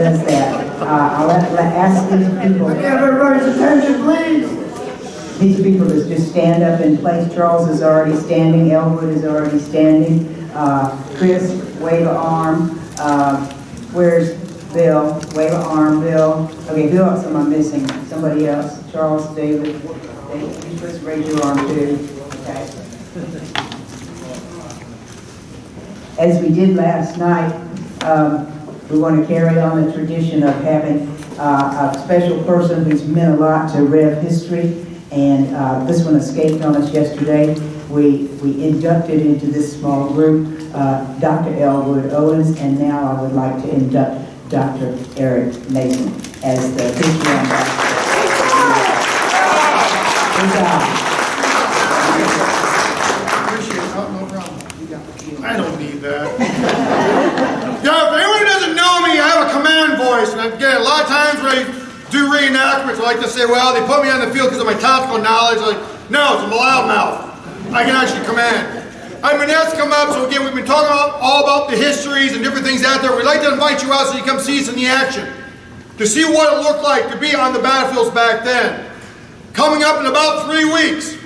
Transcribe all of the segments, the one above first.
does that. I'll ask these people. Can I have everybody's attention, please? These people to just stand up in place. Charles is already standing. Elwood is already standing. Chris, wave an arm. Where's Bill? Wave an arm, Bill. Okay, who else am I missing? Somebody else? Charles, David. You just raise your arm too. Okay. As we did last night, we want to carry on the tradition of having a special person who's meant a lot to Rev history, and this one escaped on us yesterday. We inducted into this small group Dr. Elwood Owens, and now I would like to induct Dr. Erick Nason as the history ambassador. I don't need that. Yeah, if anyone doesn't know me, I have a command voice, and I get a lot of times when I do reenactments, I like to say, well, they put me on the field because of my tactical knowledge. Like, no, it's a loudmouth. I can actually command. I've been asked to come up, so again, we've been talking all about the histories and different things out there. We'd like to invite you out so you come see us in the action, to see what it looked like to be on the battlefields back then. Coming up in about 3 weeks,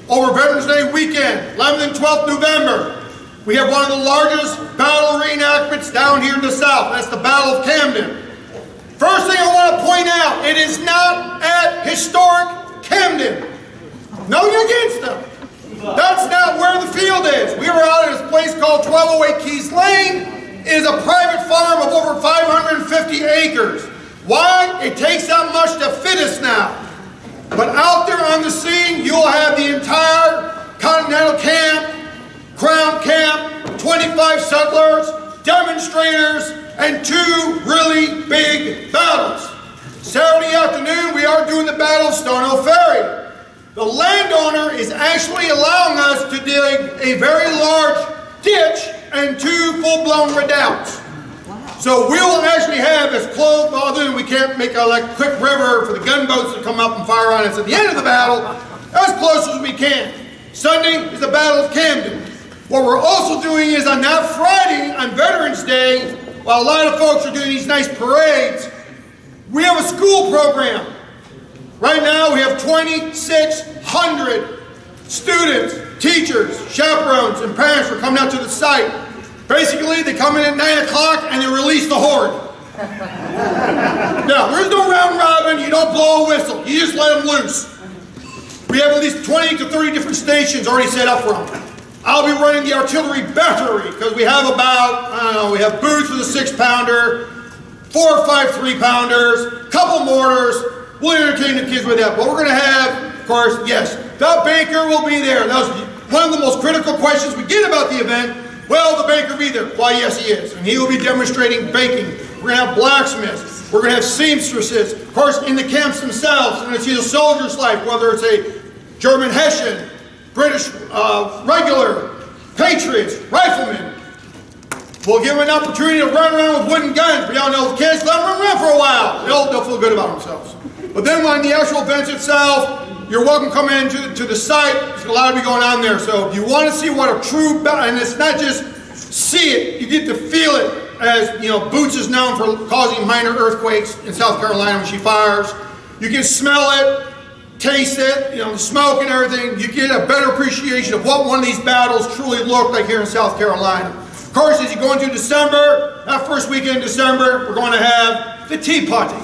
over Veterans Day weekend, 11th and 12th November, we have one of the largest battle reenactments down here in the South. That's the Battle of Camden. First thing I want to point out, it is not at historic Camden. Nothing against them. That's not where the field is. We were out at a place called 1208 Keys Lane. It is a private farm of over 550 acres. Why? It takes that much to fit us now. But out there on the scene, you'll have the entire Continental Camp, Crown Camp, 25 settlers, demonstrators, and 2 really big battles. Saturday afternoon, we are doing the Battle of Stonehill Ferry. The landowner is actually allowing us to dig a very large ditch and 2 full-blown redoubts. So we'll actually have as close, other than we can't make a quick river for the gunboats to come up and fire on us at the end of the battle, as close as we can. Sunday is the Battle of Camden. What we're also doing is on that Friday, on Veterans Day, while a lot of folks are doing these nice parades, we have a school program. Right now we have 2,600 students, teachers, chaperones, and parents are coming out to the site. Basically, they come in at 9 o'clock and they release the horde. Now, there's no round robin, you don't blow a whistle, you just let them loose. We have at least 20 to 30 different stations already set up for them. I'll be running the artillery battery because we have about, I don't know, we have boots with a 6-pounder, 4 or 5 3-pounders, couple mortars. We'll entertain the kids with that. But we're going to have, of course, yes, the baker will be there. That was one of the most critical questions we get about the event. Will the baker be there? Why, yes, he is. And he will be demonstrating baking. We're going to have blacksmiths. We're going to have seamstresses. Of course, in the camps themselves, we're going to see the soldier's life, whether it's a German Hessian, British regular, patriots, riflemen. We'll give them an opportunity to run around with wooden guns. We all know the kids, let them run around for a while. They'll feel good about themselves. But then on the actual event itself, you're welcome to come in to the site. There's a lot to be going on there. So if you want to see what a true battle, and it's not just see it, you get to feel it. As you know, Boots is known for causing minor earthquakes in South Carolina when she fires. You can smell it, taste it, you know, the smoke and everything. You get a better appreciation of what one of these battles truly look like here in South Carolina. Of course, as you go into December, that first weekend in December, we're going to have the tea party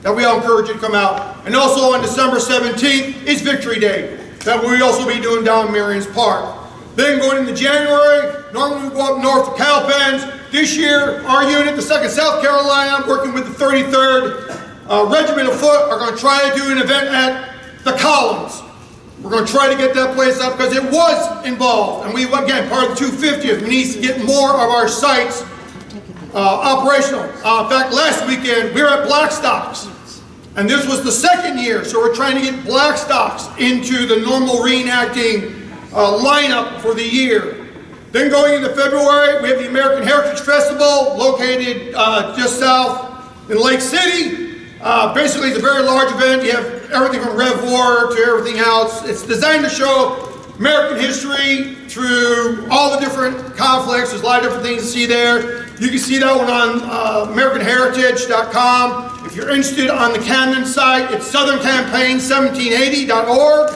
that we all encourage you to come out. And also on December 17th is Victory Day, that we'll also be doing down in Marion's Park. Then going into January, normally we go up north to Cowpens. This year, our unit, the 2nd South Carolina, working with the 33rd Regiment of Foot, are going to try to do an event at the Columns. We're going to try to get that place up because it was involved. And we, again, part of the 250th, we need to get more of our sites operational. In fact, last weekend, we were at Blackstocks. And this was the 2nd year, so we're trying to get Blackstocks into the normal reenacting lineup for the year. Then going into February, we have the American Heritage Festival located just south in Lake City. Basically, it's a very large event. You have everything from Rev War to everything else. It's designed to show American history through all the different conflicts. There's a lot of different things to see there. You can see that one on AmericanHeritage.com. If you're interested on the Camden site, it's southerncampaign1780.org.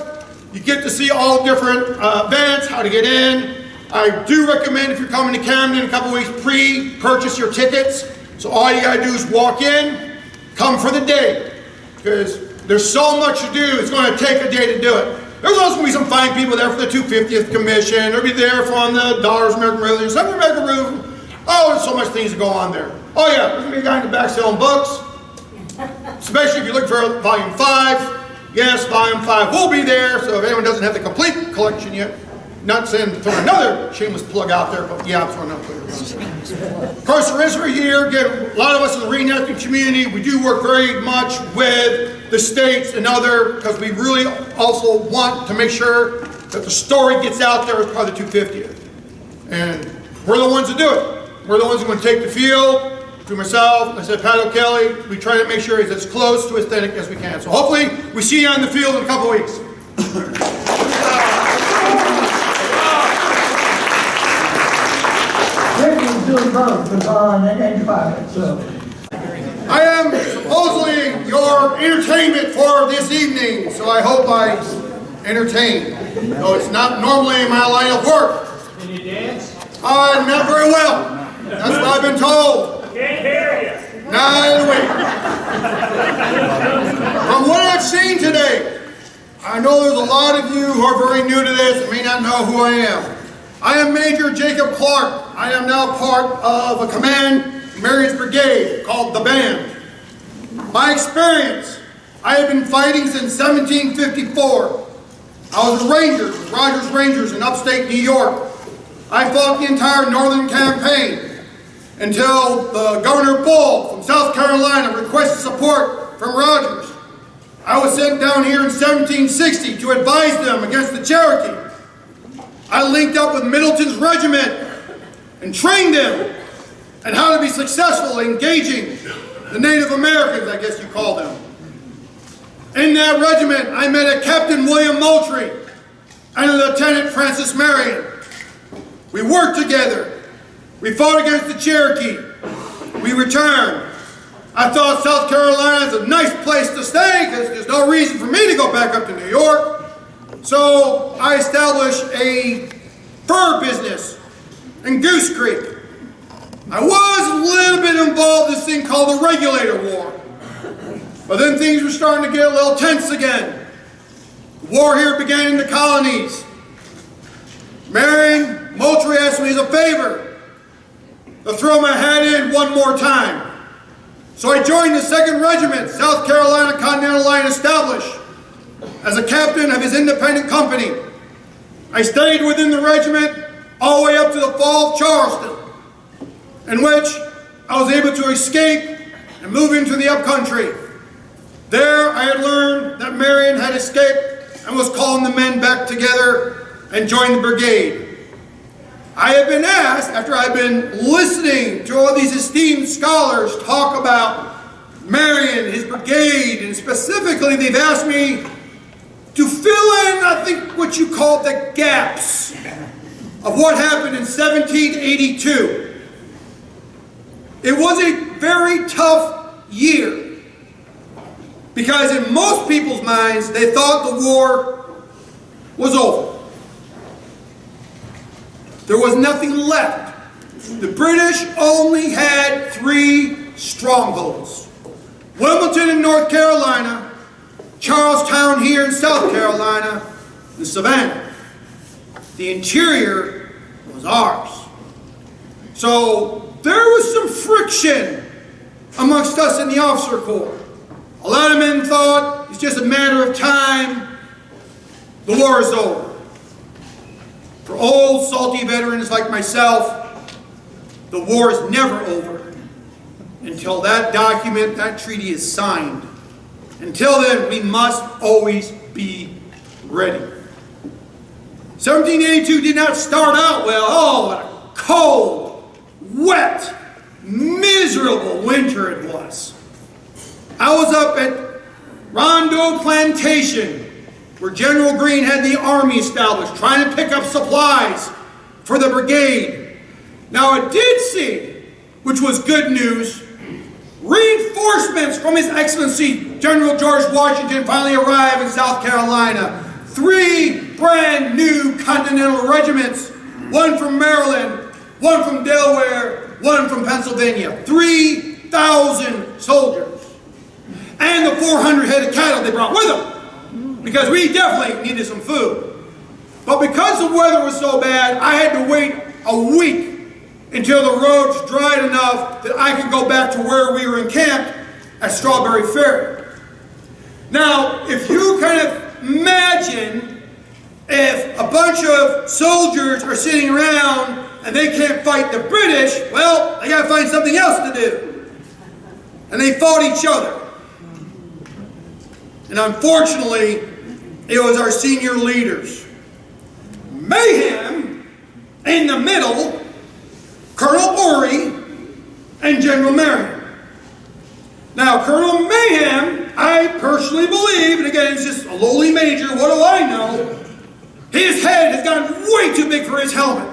You get to see all different events, how to get in. I do recommend if you're coming to Camden in a couple weeks, pre-purchase your tickets. So all you gotta do is walk in, come for the day, because there's so much to do, it's gonna take a day to do it. There's also gonna be some fine people there for the 250th Commission. There'll be there from the Dollars American Revolution, some American Revolution. Oh, there's so much things to go on there. Oh yeah, there's gonna be a guy in the back selling books, especially if you look for Volume 5. Yes, Volume 5 will be there, so if anyone doesn't have the complete collection yet, not saying to throw another shameless plug out there, but yeah, I'm throwing another plug. Of course, the rest of the year, again, a lot of us in the reenactment community, we do work very much with the states and other, because we really also want to make sure that the story gets out there as part of the 250th. And we're the ones that do it. We're the ones who are going to take the field. To myself, I said Pat O'Kelly, we try to make sure it's as close to aesthetic as we can. So hopefully we see you on the field in a couple weeks. Rick is doing both, baton and trumpet, so. I am supposedly your entertainment for this evening, so I hope I entertain. Though it's not normally my line of work. Can you dance? Not very well. That's what I've been told. Can't hear you. Nah, wait. From what I've seen today, I know there's a lot of you who are very new to this and may not know who I am. I am Major Jacob Clark. I am now part of a command, Marion's Brigade, called the Band. My experience, I have been fighting since 1754. I was a ranger with Rogers Rangers in upstate New York. I fought the entire Northern Campaign until the Governor Bull from South Carolina requested support from Rogers. I was sent down here in 1760 to advise them against the Cherokee. I linked up with Middleton's regiment and trained them on how to be successful engaging the Native Americans, I guess you call them. In that regiment, I met a Captain William Moultrie and a Lieutenant Francis Marion. We worked together. We fought against the Cherokee. We returned. I thought South Carolina is a nice place to stay because there's no reason for me to go back up to New York. So I established a fur business in Goose Creek. I was a little bit involved in this thing called the Regulator War. But then things were starting to get a little tense again. The war here began in the colonies. Marion Moultrie asked me as a favor to throw my hat in one more time. So I joined the 2nd Regiment, South Carolina Continental Line established, as a captain of his independent company. I stayed within the regiment all the way up to the fall of Charleston, in which I was able to escape and move into the upcountry. There I had learned that Marion had escaped and was calling the men back together and joined the brigade. I have been asked, after I've been listening to all these esteemed scholars talk about Marion, his brigade, and specifically they've asked me to fill in, I think, what you call the gaps of what happened in 1782. It was a very tough year because in most people's minds, they thought the war was over. There was nothing left. The British only had 3 strongholds. Wilmington in North Carolina, Charlestown here in South Carolina, and Savannah. The interior was ours. So there was some friction amongst us in the officer corps. A lot of men thought it's just a matter of time, the war is over. For old, salty veterans like myself, the war is never over until that document, that treaty is signed. Until then, we must always be ready. 1782 did not start out well. Oh, what a cold, wet, miserable winter it was. I was up at Rondo Plantation, where General Greene had the army established, trying to pick up supplies for the brigade. Now I did see which was good news, reinforcements from His Excellency General George Washington finally arrived in South Carolina. 3 brand new Continental regiments, 1 from Maryland, 1 from Delaware, 1 from Pennsylvania. 3,000 soldiers. And the 400 head of cattle they brought with them, because we definitely needed some food. But because the weather was so bad, I had to wait a week until the roads dried enough that I could go back to where we were encamped at Strawberry Ferry. Now, if you kind of imagine if a bunch of soldiers are sitting around and they can't fight the British, well, they got to find something else to do. And they fought each other. And unfortunately, it was our senior leaders. Mayhem in the middle, Colonel Ory and General Marion. Now, Colonel Mayhem, I personally believe, and again, he's just a lowly major, what do I know? His head has gotten way too big for his helmet.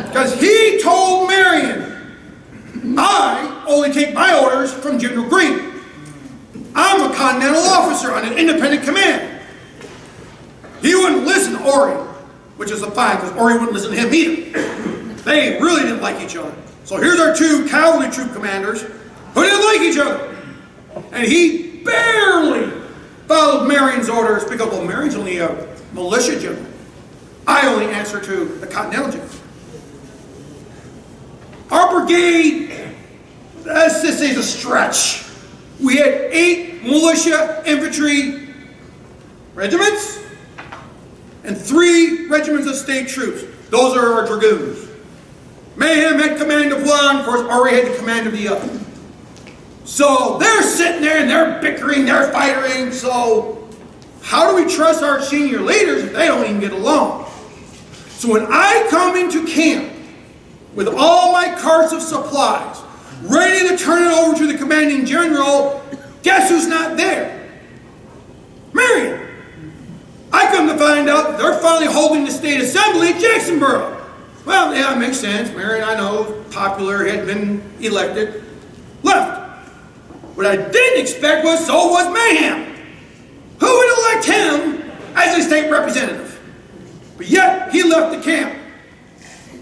Because he told Marion, I only take my orders from General Greene. I'm a Continental officer on an independent command. He wouldn't listen to Ory, which is a fine, because Ory wouldn't listen to him either. They really didn't like each other. So here's our 2 cavalry troop commanders who didn't like each other. And he barely followed Marion's orders because, well, Marion's only a militia general. I only answer to the Continental general. Our brigade, let's just say, is a stretch. We had 8 militia infantry regiments and 3 regiments of state troops. Those are our dragoons. Mayhem had command of one, of course, Ory had the command of the other. So they're sitting there and they're bickering, they're fighting. So how do we trust our senior leaders if they don't even get along? So when I come into camp with all my carts of supplies, ready to turn it over to the commanding general, guess who's not there? Marion. I come to find out they're finally holding the state assembly at Jacksonboro. Well, yeah, it makes sense. Marion, I know, popular, had been elected, left. What I didn't expect was, so was Mayhem. Who would elect him as a state representative? But yet, he left the camp.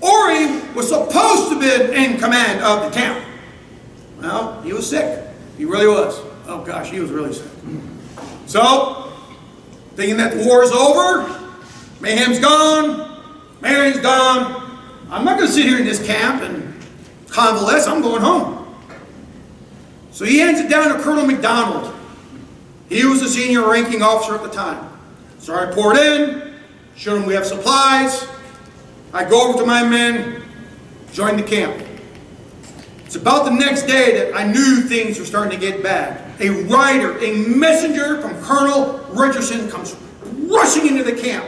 Ory was supposed to be in command of the camp. Well, he was sick. He really was. Oh gosh, he was really sick. So, thinking that the war is over, Mayhem's gone, Marion's gone, I'm not going to sit here in this camp and convalesce, I'm going home. So he hands it down to Colonel McDonald. He was the senior ranking officer at the time. So I report in, show him we have supplies, I go over to my men, join the camp. It's about the next day that I knew things were starting to get bad. A rider, a messenger from Colonel Richardson comes rushing into the camp.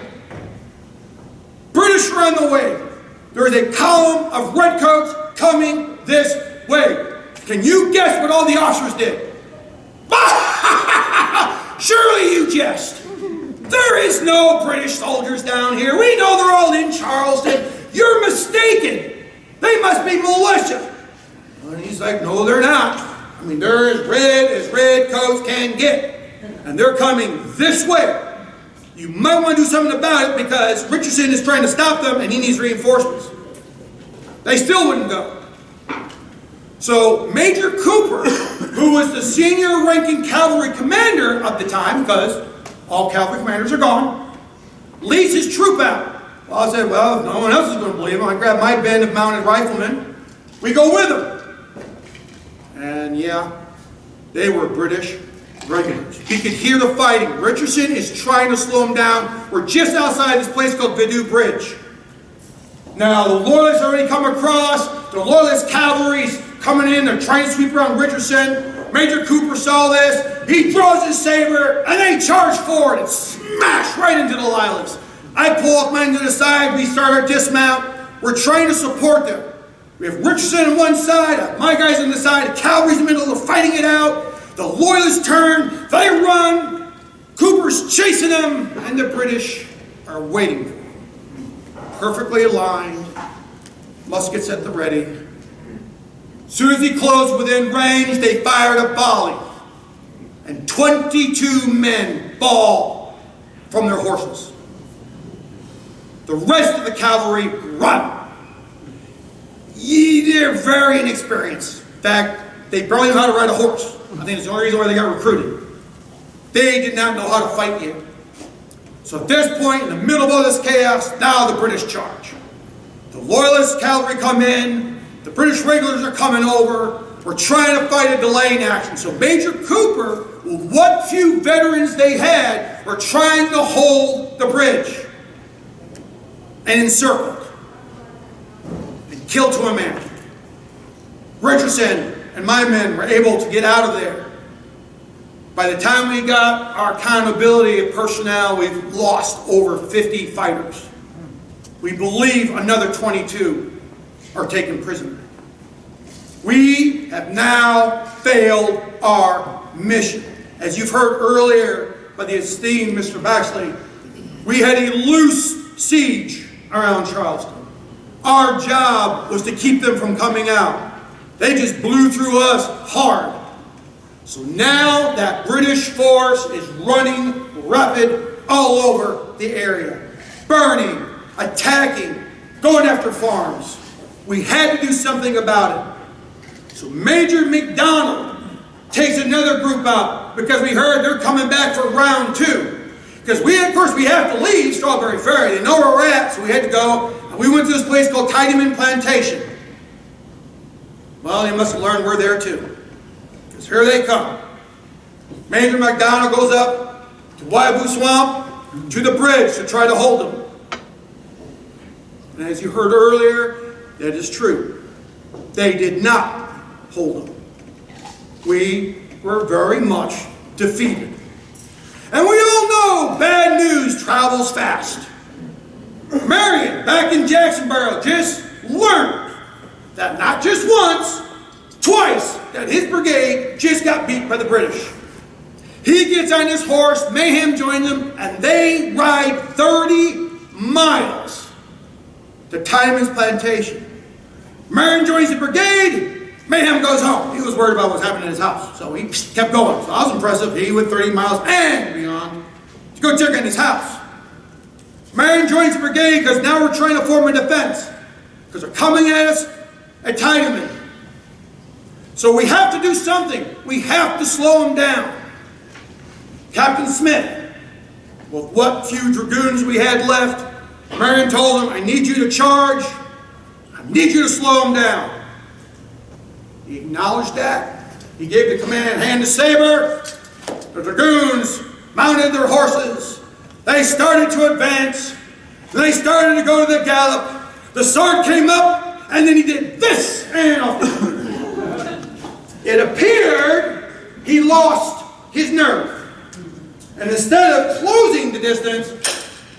British are on the way. There is a column of redcoats coming this way. Can you guess what all the officers did? Surely you jest. There is no British soldiers down here. We know they're all in Charleston. You're mistaken. They must be militia. And he's like, no, they're not. I mean, they're as red coats can get. And they're coming this way. You might want to do something about it because Richardson is trying to stop them and he needs reinforcements. They still wouldn't go. So Major Cooper, who was the senior ranking cavalry commander of the time, because all cavalry commanders are gone, leads his troop out. Well, I said, well, if no one else is going to believe him, I grab my band of mounted riflemen. We go with him. And yeah, they were British regulars. He could hear the fighting. Richardson is trying to slow him down. We're just outside this place called Vidu Bridge. Now, the Loyalists already come across. The Loyalist cavalry's coming in. They're trying to sweep around Richardson. Major Cooper saw this. He draws his saber, and they charge forward and smash right into the Loyalists. I pull off mine to the side. We start our dismount. We're trying to support them. We have Richardson on one side, my guys on the side, the cavalry's in the middle, they're fighting it out. The Loyalists turn, they run, Cooper's chasing them, and the British are waiting. Perfectly aligned, muskets at the ready. As soon as he closed within range, they fired a volley. And 22 men fall from their horses. The rest of the cavalry run. They're very inexperienced. In fact, they barely know how to ride a horse. I think it's the only reason why they got recruited. They did not know how to fight yet. So at this point, in the middle of all this chaos, now the British charge. The Loyalist cavalry come in, the British regulars are coming over, we're trying to fight a delaying action. So Major Cooper, with what few veterans they had, were trying to hold the bridge and encircle it and kill to a man. Richardson and my men were able to get out of there. By the time we got our accountability of personnel, we've lost over 50 fighters. We believe another 22 are taken prisoner. We have now failed our mission. As you've heard earlier by the esteemed Mr. Baxley, we had a loose siege around Charleston. Our job was to keep them from coming out. They just blew through us hard. So now that British force is running rapid all over the area, burning, attacking, going after farms. We had to do something about it. So Major McDonald takes another group out because we heard they're coming back for round 2. Because of course, we have to leave Strawberry Ferry. They know where we're at, so we had to go. And we went to this place called Tidyman Plantation. Well, they must have learned we're there too. Because here they come. Major McDonald goes up to Wyaboo Swamp, to the bridge to try to hold them. And as you heard earlier, that is true. They did not hold them. We were very much defeated. And we all know bad news travels fast. Marion, back in Jacksonboro, just learned that not just once, twice, that his brigade just got beat by the British. He gets on his horse, Mayhem joins them, and they ride 30 miles to Tidyman's plantation. Marion joins the brigade, Mayhem goes home. He was worried about what's happening in his house, so he kept going. So I was impressive. He went 30 miles and beyond to go check on his house. Marion joins the brigade because now we're trying to form a defense because they're coming at us at Tidyman. So we have to do something. We have to slow them down. Captain Smith, with what few dragoons we had left, Marion told him, I need you to charge. I need you to slow them down. He acknowledged that. He gave the command hand to saber. The dragoons mounted their horses. They started to advance. They started to go to the gallop. The sword came up, and then he did this, and off. It appeared he lost his nerve. And instead of closing the distance,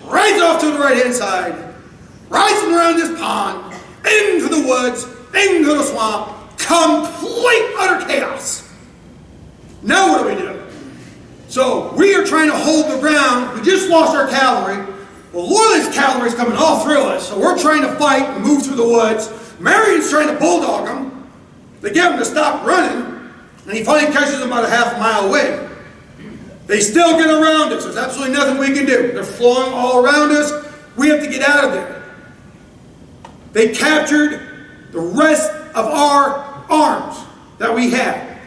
rides off to the right-hand side, rides around this pond, into the woods, into the swamp, complete utter chaos. Now what do we do? So we are trying to hold the ground. We just lost our cavalry. Well, Loyalist cavalry is coming all through us, so we're trying to fight and move through the woods. Marion's trying to bulldog them. They get him to stop running, and he finally catches them about a half mile away. They still get around us. There's absolutely nothing we can do. They're flowing all around us. We have to get out of there. They captured the rest of our arms that we had.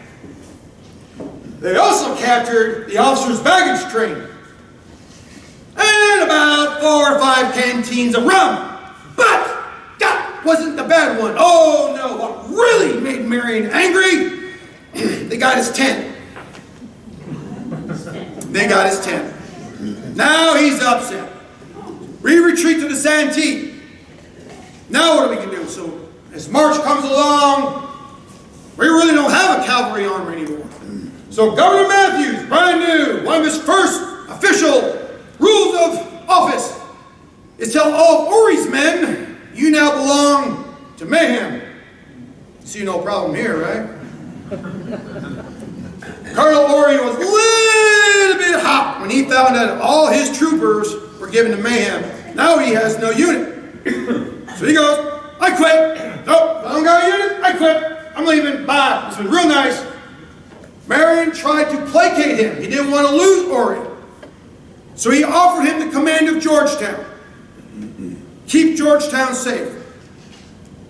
They also captured the officer's baggage train and about 4 or 5 canteens of rum. But that wasn't the bad one. Oh no, what really made Marion angry, they got his tent. They got his tent. Now he's upset. We retreat to the Santee. Now what do we do? So as March comes along, we really don't have a cavalry army anymore. So Governor Matthews, brand new, one of his first official rules of office is tell all of Ory's men, you now belong to Mayhem. See no problem here, right? Colonel Ory was a little bit hot when he found out all his troopers were given to Mayhem. Now he has no unit. So he goes, I quit. Nope, I don't got a unit, I quit. I'm leaving, bye. This was real nice. Marion tried to placate him. He didn't want to lose Ori. So he offered him the command of Georgetown. Keep Georgetown safe.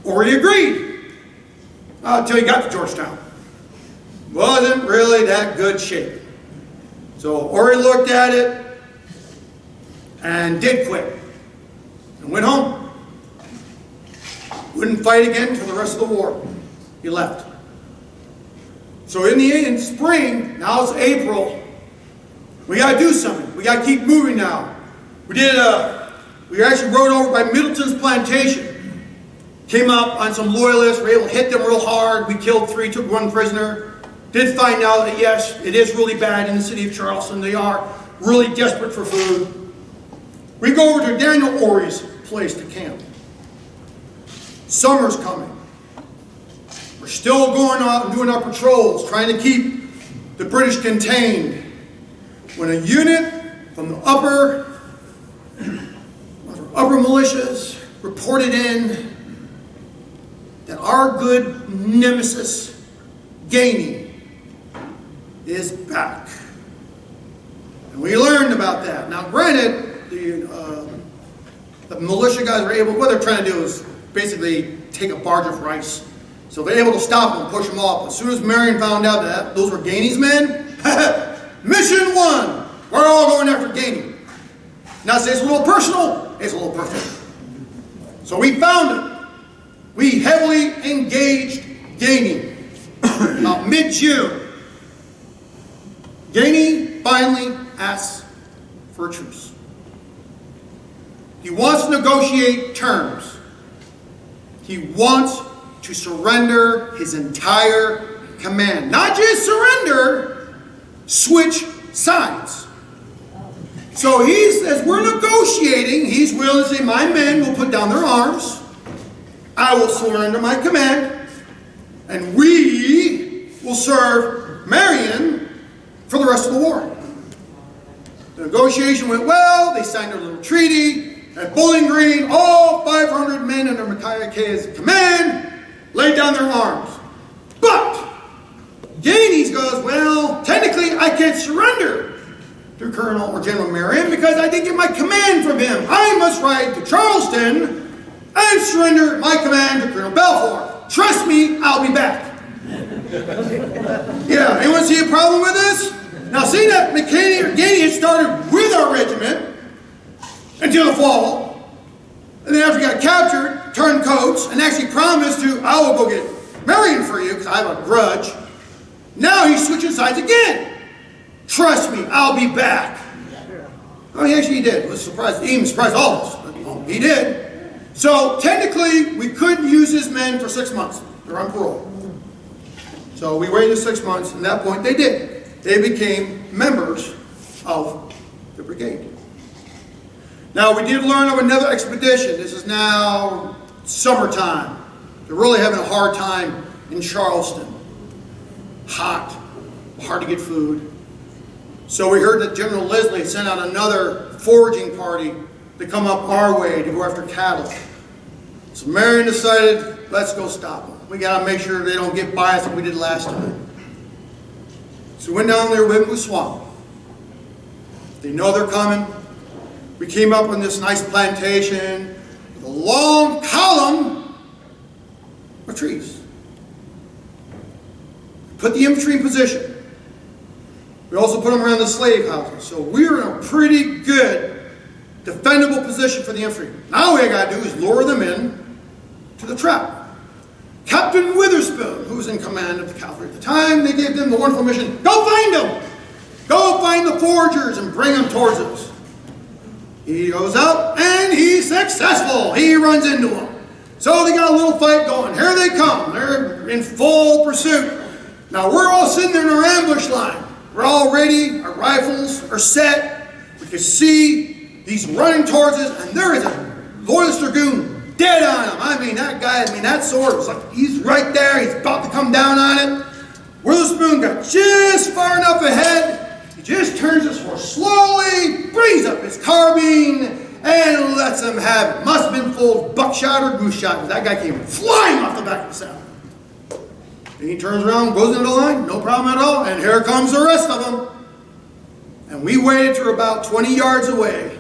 Ori agreed. Until he got to Georgetown. Wasn't really that good shape. So Ori looked at it and did quit. And went home. Wouldn't fight again until the rest of the war. He left. So in spring, now it's April, we got to do something. We got to keep moving now. We actually rode over by Middleton's plantation. Came up on some loyalists, were able to hit them real hard. We killed 3, took 1 prisoner. Did find out that yes, it is really bad in the city of Charleston. They are really desperate for food. We go over to Daniel Ori's place to camp. Summer's coming. We're still going out and doing our patrols, trying to keep the British contained. When a unit from the upper militias reported in that our good nemesis, Gainey, is back. And we learned about that. Now granted, the militia guys were able, what they're trying to do is basically take a barge of rice. So they're able to stop them and push them off. As soon as Marion found out that those were Gainey's men, mission 1, we're all going after Gainey. Now say it's a little personal, it's a little personal. So we found him. We heavily engaged Gainey. About mid-June, Gainey finally asks for a truce. He wants to negotiate terms. He wants to surrender his entire command. Not just surrender, switch sides. So as we're negotiating, he's willing to say, my men will put down their arms, I will surrender my command, and we will serve Marion for the rest of the war. The negotiation went well, they signed their little treaty. At Bowling Green, all 500 men under Micaiah Kay's command laid down their arms. But Gainey goes, well, technically I can't surrender to Colonel or General Marion because I didn't get my command from him. I must ride to Charleston and surrender my command to Colonel Belfort. Trust me, I'll be back. Yeah, anyone see a problem with this? Now, see that Gainey had started with our regiment until the fall, and then after he got captured, turned coats, and actually promised to, I will go get Marion for you, because I have a grudge. Now he's switching sides again. Trust me, I'll be back. Oh, he actually did. It was surprised. He even surprised all of us. But he did. So technically, we couldn't use his men for 6 months. They're on parole. So we waited 6 months, and at that point they did. They became members of the brigade. Now, we did learn of another expedition. This is now summertime. They're really having a hard time in Charleston. Hot, hard to get food. So we heard that General Leslie sent out another foraging party to come up our way to go after cattle. So Marion decided, let's go stop them. We got to make sure they don't get by us like we did last time. So we went down there with Moose Swamp. They know they're coming. We came up on this nice plantation with a long column of trees. Put the infantry in position. We also put them around the slave houses. So we're in a pretty good, defendable position for the infantry. Now what I got to do is lure them in to the trap. Captain Witherspoon, who was in command of the cavalry at the time, they gave them the wonderful mission, go find them! Go find the foragers and bring them towards us. He goes out, and he's successful. He runs into them. So they got a little fight going. Here they come. They're in full pursuit. Now, we're all sitting there in our ambush line. We're all ready. Our rifles are set. We can see he's running towards us, and there is a Loyalist Dragoon dead on him. I mean, that sword was like, he's right there. He's about to come down on it. Witherspoon got just far enough ahead. He just turns his horse slowly, brings up his carbine, and lets him have it. Must have been full of buckshot or goose shot, because that guy came flying off the back of the saddle. And he turns around, goes into the line, no problem at all, and here comes the rest of them. And we waited till about 20 yards away.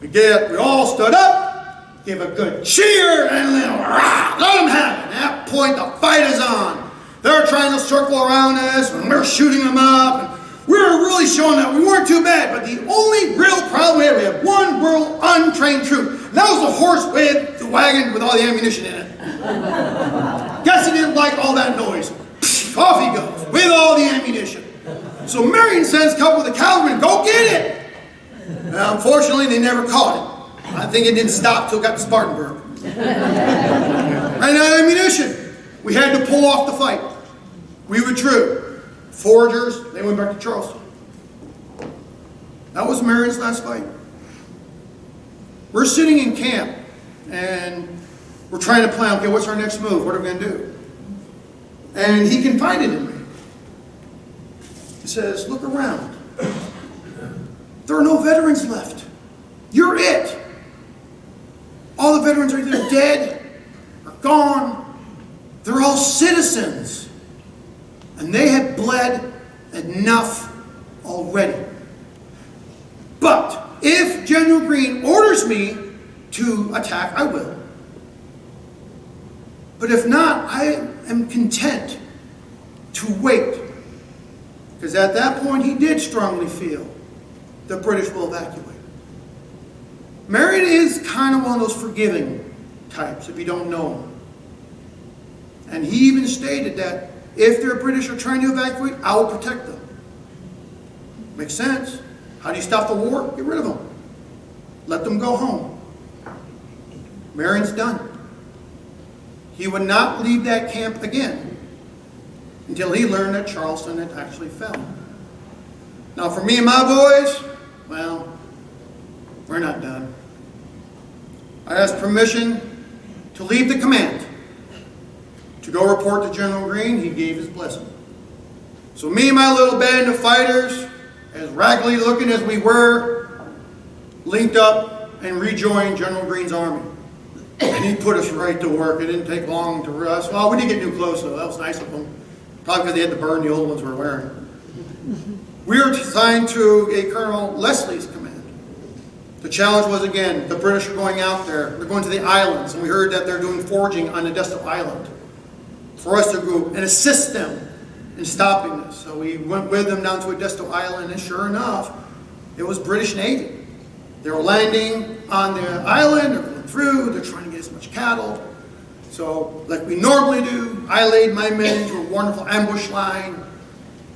We all stood up, gave a good cheer, and then rah, let them have it. At that point, the fight is on. They're trying to circle around us, and we're shooting them up. And we were really showing that we weren't too bad, but the only real problem we had one real untrained troop. And that was the horse with the wagon with all the ammunition in it. Guess he didn't like all that noise. Off he goes with all the ammunition. So Marion sends a couple of the cavalrymen, go get it. Unfortunately, they never caught it. I think it didn't stop till it got to Spartanburg. Ran out of ammunition. We had to pull off the fight. We withdrew. Foragers, they went back to Charleston. That was Marion's last fight. We're sitting in camp, and we're trying to plan, okay, what's our next move? What are we going to do? And he confided in me. He says, look around. There are no veterans left. You're it. All the veterans are either dead or gone. They're all citizens. And they have bled enough already. But if General Greene orders me to attack, I will. But if not, I am content to wait. Because at that point, he did strongly feel the British will evacuate. Marion is kind of one of those forgiving types, if you don't know him. And he even stated that if the British are trying to evacuate, I will protect them. Makes sense. How do you stop the war? Get rid of them. Let them go home. Marion's done. He would not leave that camp again until he learned that Charleston had actually fell. Now for me and my boys, well, we're not done. I asked permission to leave the command. To go report to General Greene, he gave his blessing. So me and my little band of fighters, as raggedy looking as we were, linked up and rejoined General Greene's army. And he put us right to work. It didn't take long to us. Well, we didn't get new clothes, though. That was nice of them. Probably because they had to burn the old ones we were wearing. We were assigned to a Colonel Leslie's command. The challenge was, again, the British are going out there. They're going to the islands, and we heard that they're doing foraging on Modesto Island. For us to go and assist them in stopping this. So we went with them down to Modesto Island, and sure enough, it was British Navy. They were landing on the island, they're going through, they're trying to get as much cattle. So, like we normally do, I laid my men into a wonderful ambush line.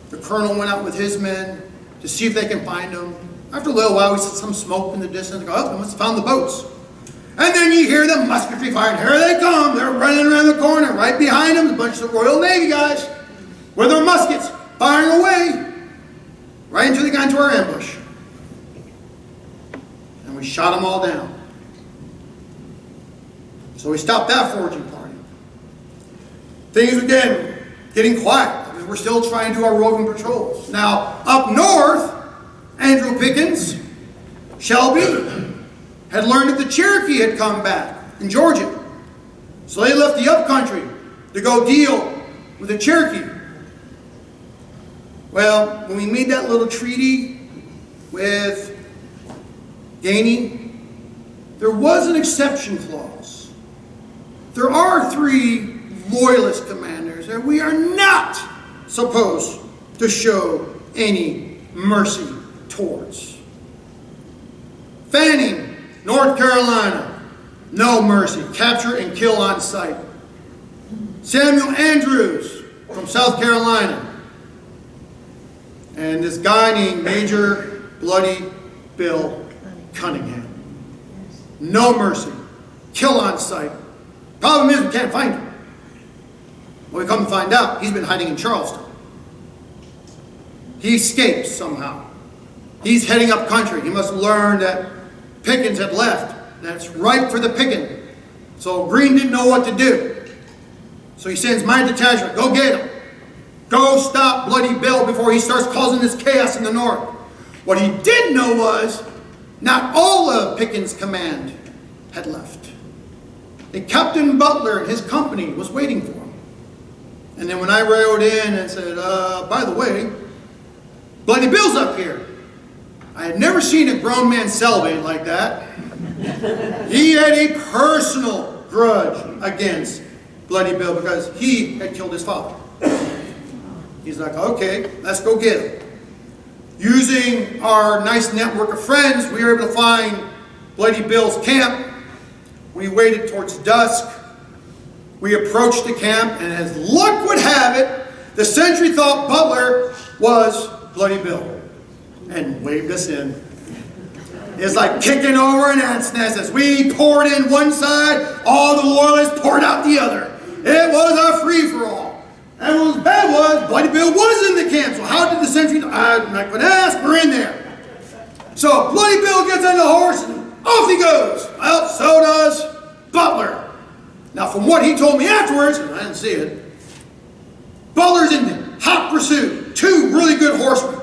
The colonel went out with his men to see if they can find them. After a little while, we saw some smoke in the distance. They go, oh, they must have found the boats. And then you hear the musketry fire, and here they come. They're running around the corner. Right behind them, a bunch of Royal Navy guys with their muskets firing away right until they got into our ambush. And we shot them all down. So we stopped that foraging party. Things again getting quiet. I mean, we're still trying to do our roving patrols. Now, up north, Andrew Pickens, Shelby, had learned that the Cherokee had come back in Georgia. So they left the upcountry to go deal with the Cherokee. Well, when we made that little treaty with Gainey, there was an exception clause. There are 3 loyalist commanders, and we are not supposed to show any mercy towards. Fanning, North Carolina, no mercy. Capture and kill on sight. Samuel Andrews from South Carolina. And this guy named Major Bloody Bill Cunningham. No mercy. Kill on sight. Problem is we can't find him. Well, we come to find out he's been hiding in Charleston. He escaped somehow. He's heading up country. He must learn that Pickens had left. That's ripe for the picking. So Greene didn't know what to do. So he sends my detachment, go get him. Go stop Bloody Bill before he starts causing this chaos in the north. What he did know was not all of Pickens' command had left. And Captain Butler and his company was waiting for him. And then when I rode in and said, by the way, Bloody Bill's up here. I had never seen a grown man salivate like that. He had a personal grudge against Bloody Bill because he had killed his father. He's like, okay, let's go get him. Using our nice network of friends, we were able to find Bloody Bill's camp. We waited towards dusk. We approached the camp, and as luck would have it, the sentry thought Butler was Bloody Bill and waved us in. It's like kicking over an ant's nest. As we poured in one side, all the loyalists poured out the other. It was a free-for-all. And what was bad was, Bloody Bill was in the camp. So how did the sentry know? I'm not going to ask. We're in there. So Bloody Bill gets on the horse, and off he goes. Well, so does Butler. Now, from what he told me afterwards, and I didn't see it, Butler's in hot pursuit. 2 really good horsemen.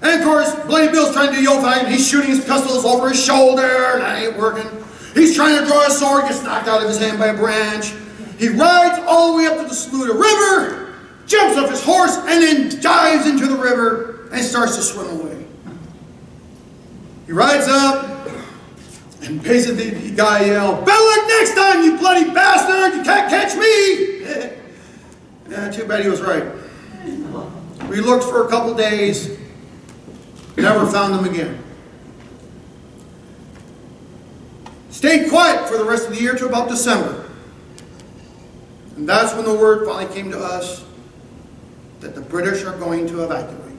And of course, Bloody Bill's trying to do yellow fight, and he's shooting his pistols over his shoulder, and that ain't working. He's trying to draw his sword, gets knocked out of his hand by a branch. He rides all the way up to the Saluda River, jumps off his horse, and then dives into the river and starts to swim away. He rides up, and basically the guy yelled, "Better luck next time, you bloody bastard! You can't catch me!" Yeah, too bad he was right. We looked for a couple days, never found him again. Stayed quiet for the rest of the year to about December. And that's when the word finally came to us that the British are going to evacuate.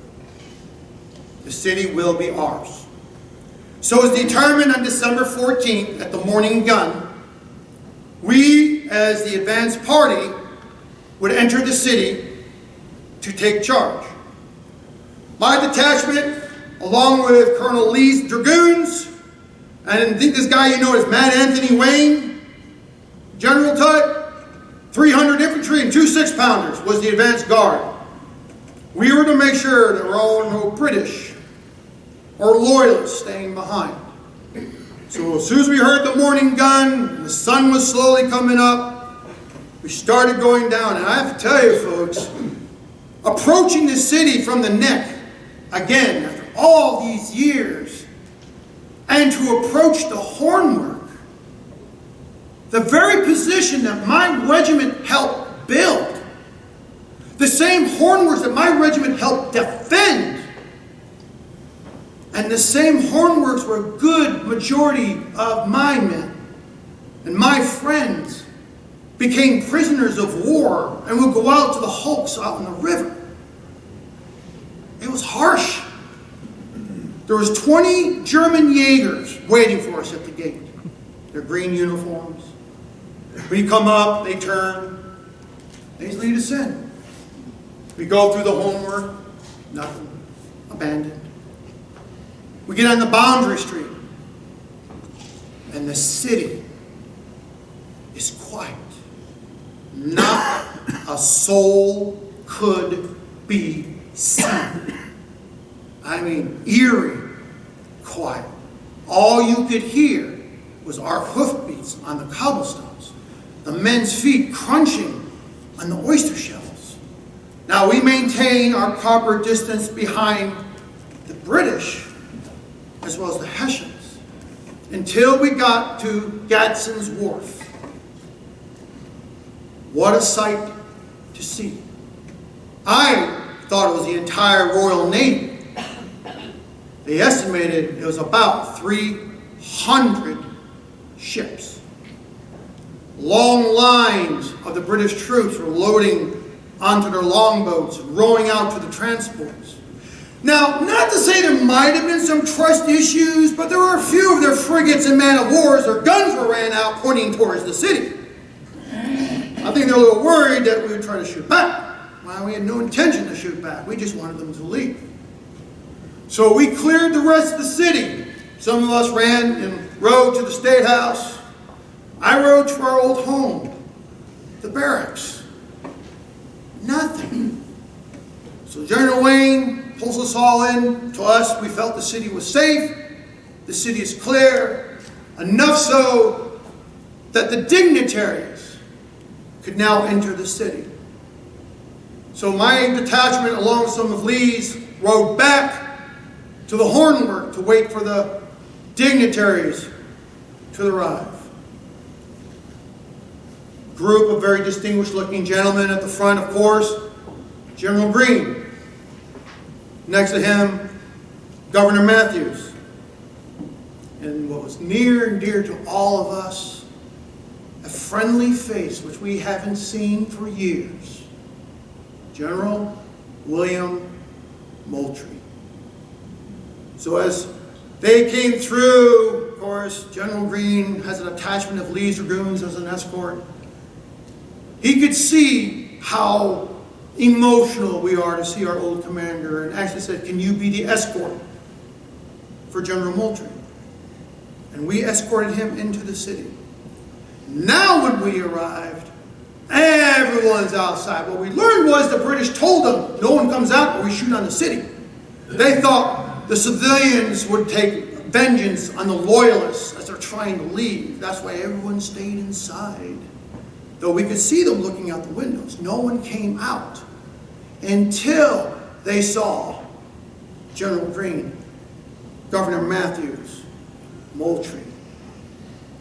The city will be ours. So it was determined on December 14th at the morning gun, we, as the advance party, would enter the city to take charge. My detachment, along with Colonel Lee's dragoons, and I think this guy you know is Mad Anthony Wayne, general type, 300 infantry and 2 6-pounders was the advance guard. We were to make sure there were no British or loyalists staying behind. So as soon as we heard the morning gun, and the sun was slowly coming up, we started going down. And I have to tell you, folks, approaching the city from the neck, again, after all these years, and to approach the hornwork, the very position that my regiment helped build, the same hornworks that my regiment helped defend, and the same hornworks where a good majority of my men and my friends became prisoners of war and would go out to the hulks out in the river. It was harsh. There was 20 German Jaegers waiting for us at the gate. Their green uniforms. We come up, they turn, they lead us in. We go through the homework, nothing, abandoned. We get on the boundary street, and the city is quiet. Not a soul could be seen. I mean, eerie quiet. All you could hear was our hoofbeats on the cobblestones, the men's feet crunching on the oyster shells. Now, we maintain our proper distance behind the British as well as the Hessians until we got to Gadsden's Wharf. What a sight to see. I thought it was the entire Royal Navy. They estimated it was about 300 ships. Long lines of the British troops were loading onto their longboats and rowing out to the transports. Now, not to say there might have been some trust issues, but there were a few of their frigates and man-of-wars, their guns were ran out pointing towards the city. I think they're a little worried that we would try to shoot back. Well, we had no intention to shoot back. We just wanted them to leave. So we cleared the rest of the city. Some of us ran and rode to the State House. I rode to our old home, the barracks. Nothing. So General Wayne pulls us all in. To us, we felt the city was safe. The city is clear. Enough so that the dignitaries could now enter the city. So my detachment, along with some of Lee's, rode back to the Hornwork to wait for the dignitaries to arrive. Group of very distinguished looking gentlemen at the front, of course. General Greene. Next to him, Governor Matthews. And what was near and dear to all of us, a friendly face which we haven't seen for years, General William Moultrie. So as they came through, of course, General Greene has an attachment of Lee's Dragoons as an escort. He could see how emotional we are to see our old commander, and actually said, "Can you be the escort for General Moultrie?" And we escorted him into the city. Now when we arrived, everyone's outside. What we learned was the British told them, no one comes out or we shoot on the city. They thought the civilians would take vengeance on the loyalists as they're trying to leave. That's why everyone stayed inside. Though we could see them looking out the windows. No one came out until they saw General Greene, Governor Matthews, Moultrie,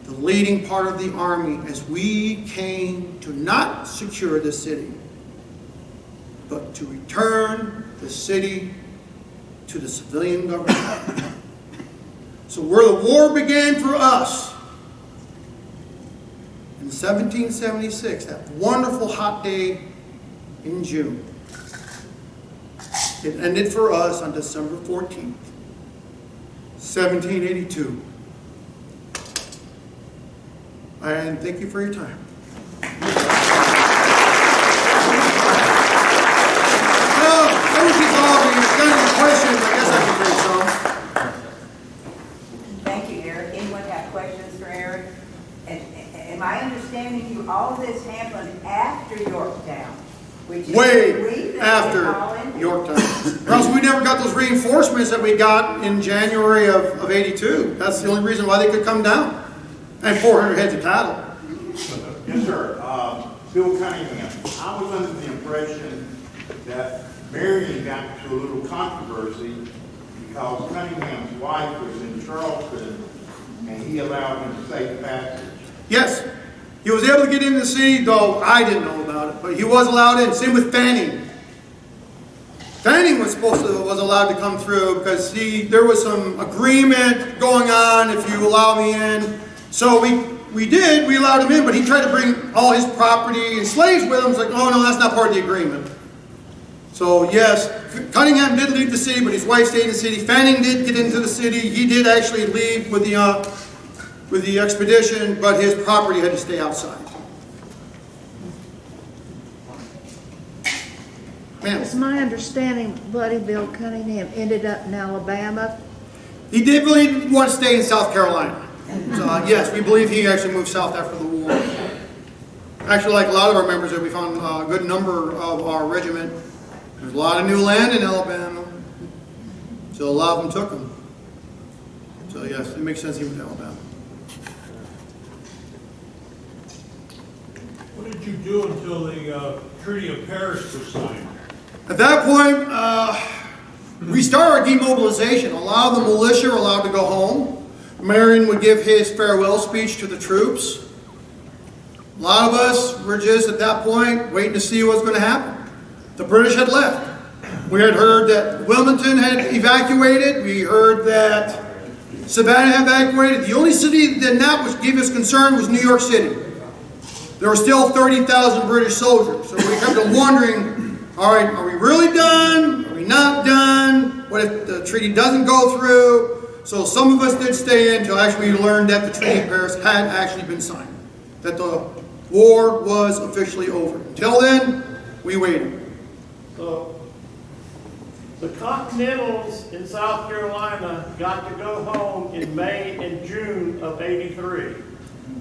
the leading part of the army, as we came to not secure the city, but to return the city to the civilian government. So where the war began for us, in 1776, that wonderful hot day in June, it ended for us on December 14th, 1782. And thank you for your time. Well, that was resolving. If there's any questions, I guess I can bring some. Thank you, Eric. Anyone have questions for Eric? And am I understanding you, all of this happened after Yorktown? Which is Way the reason after they call it- Yorktown. Or else we never got those reinforcements that we got in January of 82. That's the only reason why they could come down. And 400 heads of cattle. Yes, sir. Bill Cunningham. I was under the impression that Marion got into a little controversy because Cunningham's wife was in Charleston and he allowed him to safe passage. Yes, he was able to get into the city, though I didn't know about it, but he was allowed in. Same with Fanning. Fanning was allowed to come through because there was some agreement going on, if you allow me in. So we allowed him in, but he tried to bring all his property and slaves with him. It's like, oh no, that's not part of the agreement. So yes, Cunningham did leave the city, but his wife stayed in the city. Fanning did get into the city. He did actually leave with the expedition, but his property had to stay outside. Ma'am. It's my understanding Buddy Bill Cunningham ended up in Alabama. He did really want to stay in South Carolina. So, yes, we believe he actually moved south after the war. Actually, like a lot of our members there, we found a good number of our regiment. There's a lot of new land in Alabama. So a lot of them took him. So yes, it makes sense he went to Alabama. What did you do until the Treaty of Paris was signed? At that point, we started our demobilization. A lot of the militia were allowed to go home. Marion would give his farewell speech to the troops. A lot of us were just at that point waiting to see what was going to happen. The British had left. We had heard that Wilmington had evacuated. We heard that Savannah had evacuated. The only city that not gave us concern was New York City. There were still 30,000 British soldiers. So we kept on wondering, all right, are we really done? Are we not done? What if the treaty doesn't go through? So some of us did stay in until actually we learned that the Treaty of Paris had actually been signed. That the war was officially over. Until then, we waited. So, the Continentals in South Carolina got to go home in May and June of '83.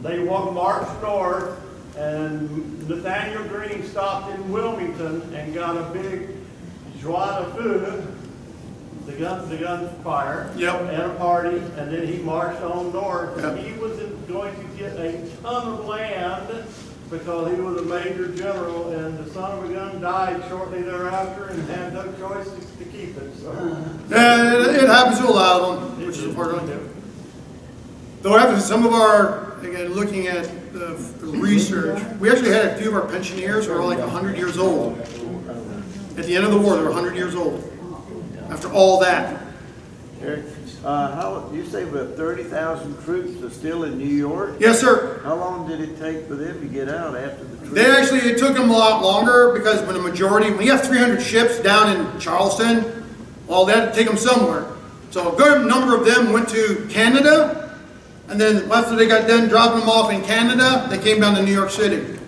They marched north, and Nathaniel Greene stopped in Wilmington and got a big joie de feu, the gunfire, and a party, and then he marched on north. Yep. He was going to get a ton of land because he was a major general, and the son of a gun died shortly thereafter and had no choice to keep it, so. And it happens to a lot of them, which is part of it. Though after some of our, again, looking at the research, we actually had a few of our pensioners who were like 100 years old. At the end of the war, they were 100 years old. After all that. Eric, you say about 30,000 troops are still in New York? Yes, sir. How long did it take for them to get out after the troops? It took them a lot longer because when when you have 300 ships down in Charleston, well, they had to take them somewhere. So a good number of them went to Canada. And then after they got done dropping them off in Canada, they came down to New York City.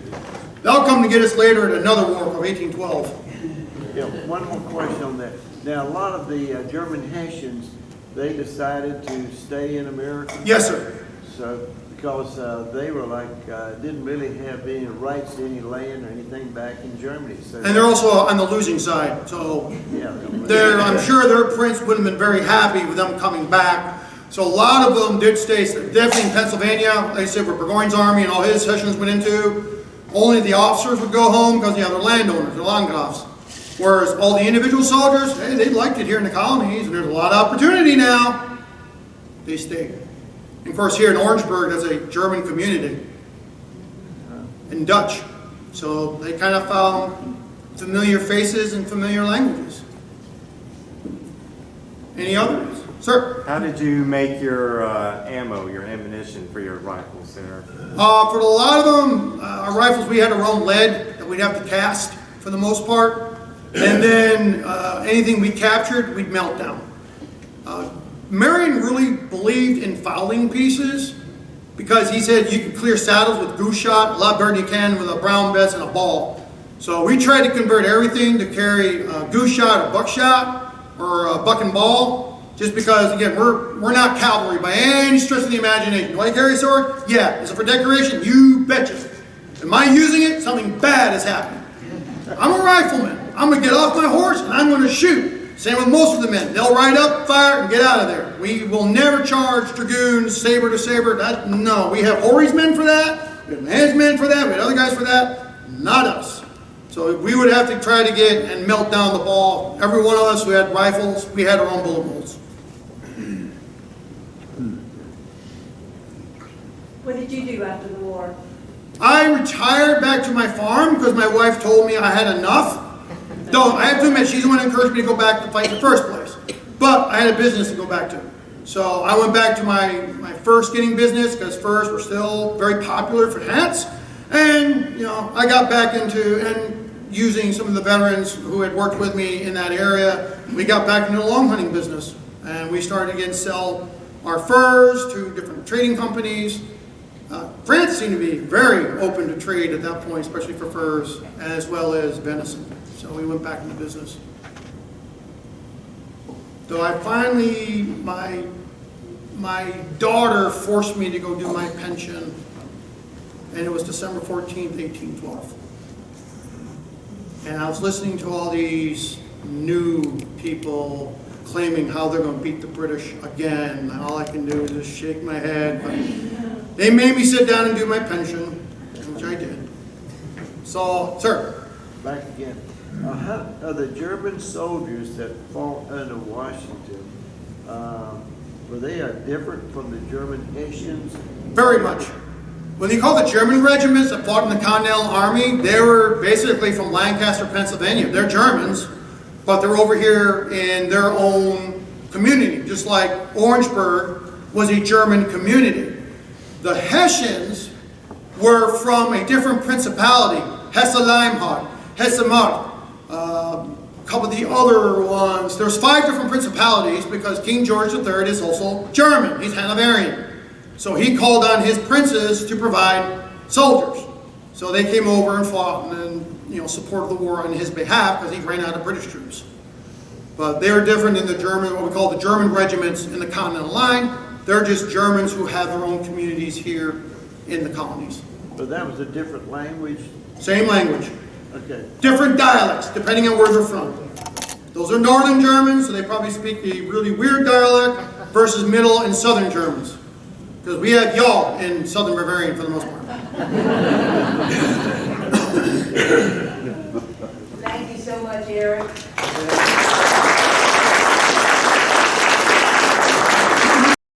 They'll come to get us later at another war of 1812. Yeah, one more question on that. Now, a lot of the German Hessians, they decided to stay in America. Yes, sir. So, because they were like, didn't really have any rights to any land or anything back in Germany. So, And they're also on the losing side. So yeah, I'm sure their prince would have been very happy with them coming back. So a lot of them did stay, definitely in Pennsylvania, like I said, where Burgoyne's army and all his sessions went into. Only the officers would go home because, they're landowners, they're Landgrafs. Whereas all the individual soldiers, hey, they liked it here in the colonies, and there's a lot of opportunity now. They stayed. And of course, here in Orangeburg, there's a German community and Dutch. So they kind of found familiar faces and familiar languages. Any others? Sir? How did you make your ammo, your ammunition for your rifles there? For a lot of them, our rifles, we had our own lead that we'd have to cast for the most part. And then anything we captured, we'd melt down. Marion really believed in fowling pieces because he said you can clear saddles with goose shot a lot better than you can with a brown vest and a ball. So we tried to convert everything to carry goose shot or buckshot or buck and ball. Just because, again, we're not cavalry by any stretch of the imagination. Do I carry a sword? Yeah. Is it for decoration? You betcha. Am I using it? Something bad is happening. I'm a rifleman. I'm going to get off my horse and I'm going to shoot. Same with most of the men. They'll ride up, fire, and get out of there. We will never charge dragoons, saber to saber. No. We have Horry's men for that. We have Man's men for that. We have other guys for that. Not us. So we would have to try to get and melt down the ball. Every one of us who had rifles, we had our own bullet holes. What did you do after the war? I retired back to my farm because my wife told me I had enough. Though I have to admit, she's the one who encouraged me to go back to fight in the first place. But I had a business to go back to. So I went back to my fur skinning business because furs were still very popular for hats. And, I got back into, and using some of the veterans who had worked with me in that area, we got back into the long hunting business. And we started again to sell our furs to different trading companies. France seemed to be very open to trade at that point, especially for furs, as well as venison. So we went back into business. Though I finally, my daughter forced me to go do my pension, and it was December 14th, 1812. And I was listening to all these new people claiming how they're going to beat the British again, and all I can do is just shake my head. But they made me sit down and do my pension, which I did. So, sir. Back again. How are the German soldiers that fought under Washington, were they different from the German Hessians? Very much. When you call the German regiments that fought in the Continental Army, they were basically from Lancaster, Pennsylvania. They're Germans, but they're over here in their own community, just like Orangeburg was a German community. The Hessians were from a different principality, Hesse-Leimhardt, Hesse-Mark, a couple of the other ones. There's 5 different principalities because King George III is also German. He's Hanoverian. So he called on his princes to provide soldiers. So they came over and fought and supported the war on his behalf because he ran out of British troops. But they're different in the German, what we call the German regiments in the Continental Line. They're just Germans who have their own communities here in the colonies. But that was a different language? Same language. Okay. Different dialects, depending on where they're from. Those are Northern Germans, so they probably speak a really weird dialect versus Middle and Southern Germans. Because we have y'all in Southern Bavarian for the most part. Thank you so much, Eric.